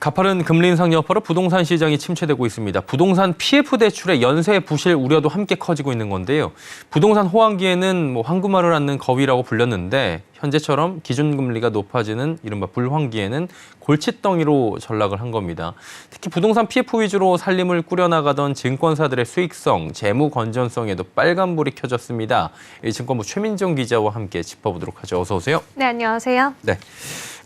가파른 금리 인상 여파로 부동산 시장이 침체되고 있습니다. 부동산 PF 대출의 연쇄 부실 우려도 함께 커지고 있는 건데요. 부동산 호황기에는 황금알을 낳는 거위라고 불렸는데 현재처럼 기준금리가 높아지는 이른바 불황기에는 골칫덩이로 전락을 한 겁니다. 특히 부동산 PF 위주로 살림을 꾸려나가던 증권사들의 수익성, 재무 건전성에도 빨간불이 켜졌습니다. 증권부 최민정 기자와 함께 짚어보도록 하죠. 어서 오세요. 네, 안녕하세요. 네,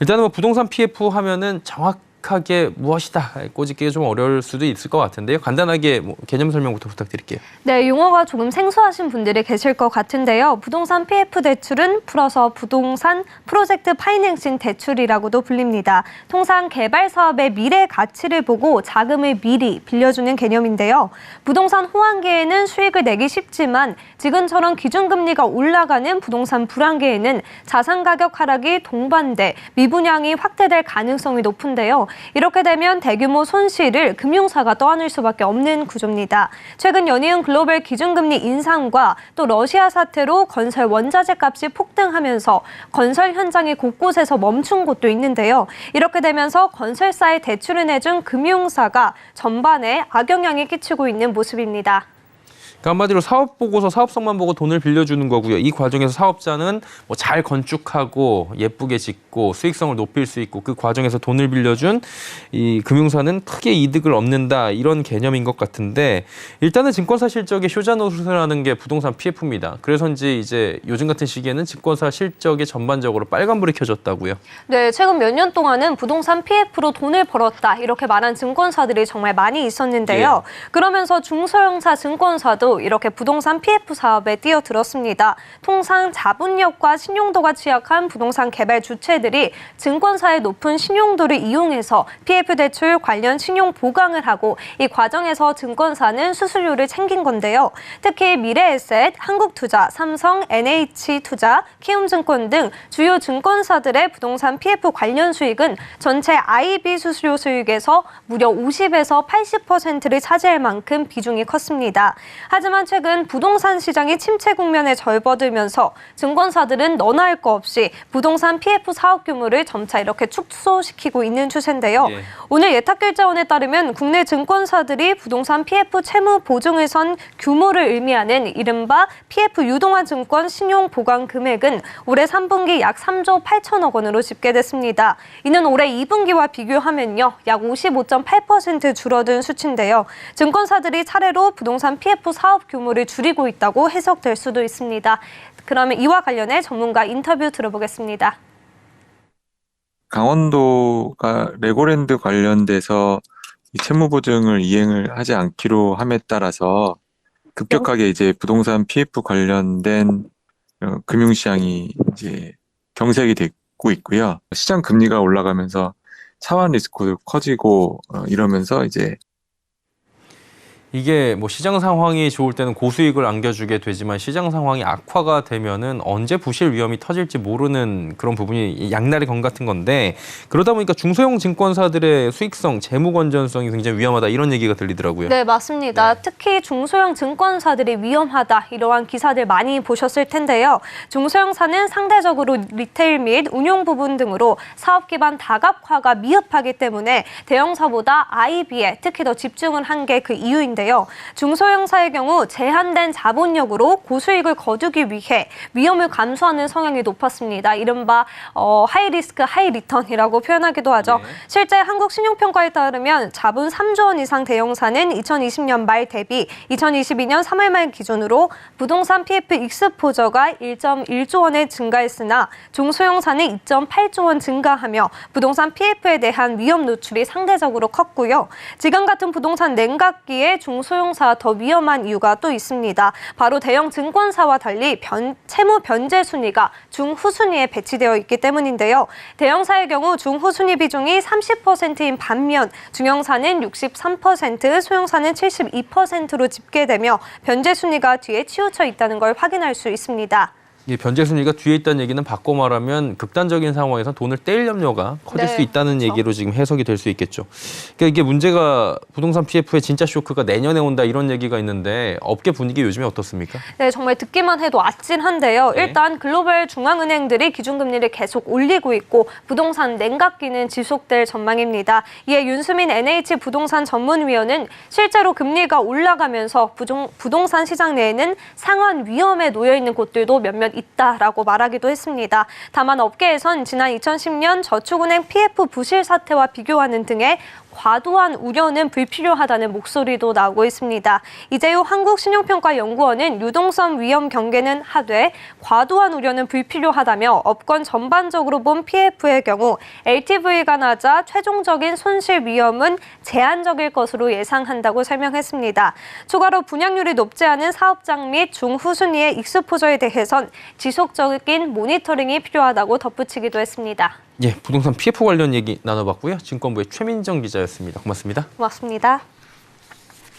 일단은 부동산 PF 하면은 정확하게 무엇이다 꼬집기가 좀 어려울 수도 있을 것 같은데요. 간단하게 개념 설명부터 부탁드릴게요. 네, 용어가 조금 생소하신 분들이 계실 것 같은데요. 부동산 PF 대출은 풀어서 부동산 프로젝트 파이낸싱 대출이라고도 불립니다. 통상 개발 사업의 미래 가치를 보고 자금을 미리 빌려주는 개념인데요. 부동산 호황기에는 수익을 내기 쉽지만 지금처럼 기준금리가 올라가는 부동산 불황기에는 자산 가격 하락이 동반돼 미분양이 확대될 가능성이 높은데요. 이렇게 되면 대규모 손실을 금융사가 떠안을 수밖에 없는 구조입니다. 최근 연이은 글로벌 기준금리 인상과 또 러시아 사태로 건설 원자재 값이 폭등하면서 건설 현장이 곳곳에서 멈춘 곳도 있는데요. 이렇게 되면서 건설사에 대출을 내준 금융사가 전반에 악영향이 끼치고 있는 모습입니다. 그러니까 한마디로 사업 보고서 사업성만 보고 돈을 빌려주는 거고요. 이 과정에서 사업자는 잘 건축하고 예쁘게 짓고 수익성을 높일 수 있고 그 과정에서 돈을 빌려준 이 금융사는 크게 이득을 얻는다 이런 개념인 것 같은데 일단은 증권사 실적에 효자 노릇을 하는 게 부동산 PF입니다. 그래서인지 이제 요즘 같은 시기에는 증권사 실적에 전반적으로 빨간불이 켜졌다고요. 네, 최근 몇 년 동안은 부동산 PF로 돈을 벌었다 이렇게 말한 증권사들이 정말 많이 있었는데요. 그러면서 중소형사 증권사도 이렇게 부동산 PF 사업에 뛰어들었습니다. 통상 자본력과 신용도가 취약한 부동산 개발 주체들이 증권사의 높은 신용도를 이용해서 PF 대출 관련 신용 보강을 하고 이 과정에서 증권사는 수수료를 챙긴 건데요. 특히 미래에셋, 한국투자, 삼성, NH투자, 키움증권 등 주요 증권사들의 부동산 PF 관련 수익은 전체 IB 수수료 수익에서 무려 50에서 80%를 차지할 만큼 비중이 컸습니다. 하지만 최근 부동산 시장이 침체 국면에 접어들면서 증권사들은 너나 할 거 없이 부동산 PF 사업 규모를 점차 이렇게 축소시키고 있는 추세인데요. 오늘 예탁결제원에 따르면 국내 증권사들이 부동산 PF 채무 보증을 선 규모를 의미하는 이른바 PF 유동화 증권 신용 보강 금액은 올해 3분기 약 3조 8천억 원으로 집계됐습니다. 이는 올해 2분기와 비교하면요. 약 55.8% 줄어든 수치인데요. 증권사들이 차례로 부동산 PF 사업 규모를 줄이고 있다고 해석될 수도 있습니다. 그러면 이와 관련해 전문가 인터뷰 들어보겠습니다. 강원도가 레고랜드 관련돼서 이 채무보증을 이행을 하지 않기로 함에 따라서 급격하게 이제 부동산 PF 관련된 금융시장이 이제 경색이 되고 있고요. 시장 금리가 올라가면서 차환 리스크도 커지고 이러면서 이제 이게 시장 상황이 좋을 때는 고수익을 안겨주게 되지만 시장 상황이 악화가 되면은 언제 부실 위험이 터질지 모르는 그런 부분이 양날의 검 같은 건데 그러다 보니까 중소형 증권사들의 수익성, 재무 건전성이 굉장히 위험하다 이런 얘기가 들리더라고요. 네, 맞습니다. 특히 중소형 증권사들이 위험하다 이러한 기사들 많이 보셨을 텐데요. 중소형사는 상대적으로 리테일 및 운용 부분 등으로 사업 기반 다각화가 미흡하기 때문에 대형사보다 IB에 특히 더 집중을 한 게 그 이유인데요. 중소형사의 경우 제한된 자본력으로 고수익을 거두기 위해 위험을 감수하는 성향이 높았습니다. 이른바 하이리스크 하이리턴이라고 표현하기도 하죠. 실제 한국신용평가에 따르면 자본 3조 원 이상 대형사는 2020년 말 대비 2022년 3월 말 기준으로 부동산 PF 익스포저가 1.1조 원에 증가했으나 중소형사는 2.8조 원 증가하며 부동산 PF에 대한 위험 노출이 상대적으로 컸고요. 지금 같은 부동산 냉각기에 중소형사가 더 위험한 이유가 또 있습니다. 바로 대형 증권사와 달리 채무 변제 순위가 중후순위에 배치되어 있기 때문인데요. 대형사의 경우 중후순위 비중이 30%인 반면 중형사는 63%, 소형사는 72%로 집계되며 변제 순위가 뒤에 치우쳐 있다는 걸 확인할 수 있습니다. 예, 변제 순위가 뒤에 있다는 얘기는 바꿔 말하면 극단적인 상황에서 돈을 떼일 염려가 커질 네, 수 있다는 그렇죠. 얘기로 지금 해석이 될 수 있겠죠. 그러니까 이게 문제가 부동산 PF의 진짜 쇼크가 내년에 온다 이런 얘기가 있는데 업계 분위기 요즘에 어떻습니까? 네, 정말 듣기만 해도 아찔한데요. 네. 일단 글로벌 중앙은행들이 기준금리를 계속 올리고 있고 부동산 냉각기는 지속될 전망입니다. 이에 윤수민 NH 부동산 전문위원은 실제로 금리가 올라가면서 부동산 시장 내에는 상환 위험에 놓여 있는 곳들도 몇몇 있다라고 말하기도 했습니다. 다만 업계에선 지난 2010년 저축은행 PF 부실 사태와 비교하는 등의 과도한 우려는 불필요하다는 목소리도 나오고 있습니다. 이재호 한국신용평가연구원은 유동성 위험 경계는 하되 과도한 우려는 불필요하다며 업권 전반적으로 본 PF의 경우 LTV가 낮아 최종적인 손실 위험은 제한적일 것으로 예상한다고 설명했습니다. 추가로 분양률이 높지 않은 사업장 및 중후순위의 익스포저에 대해선 지속적인 모니터링이 필요하다고 덧붙이기도 했습니다. 예, 부동산 PF 관련 얘기 나눠봤고요. 증권부의 최민정 기자였습니다. 고맙습니다. 고맙습니다.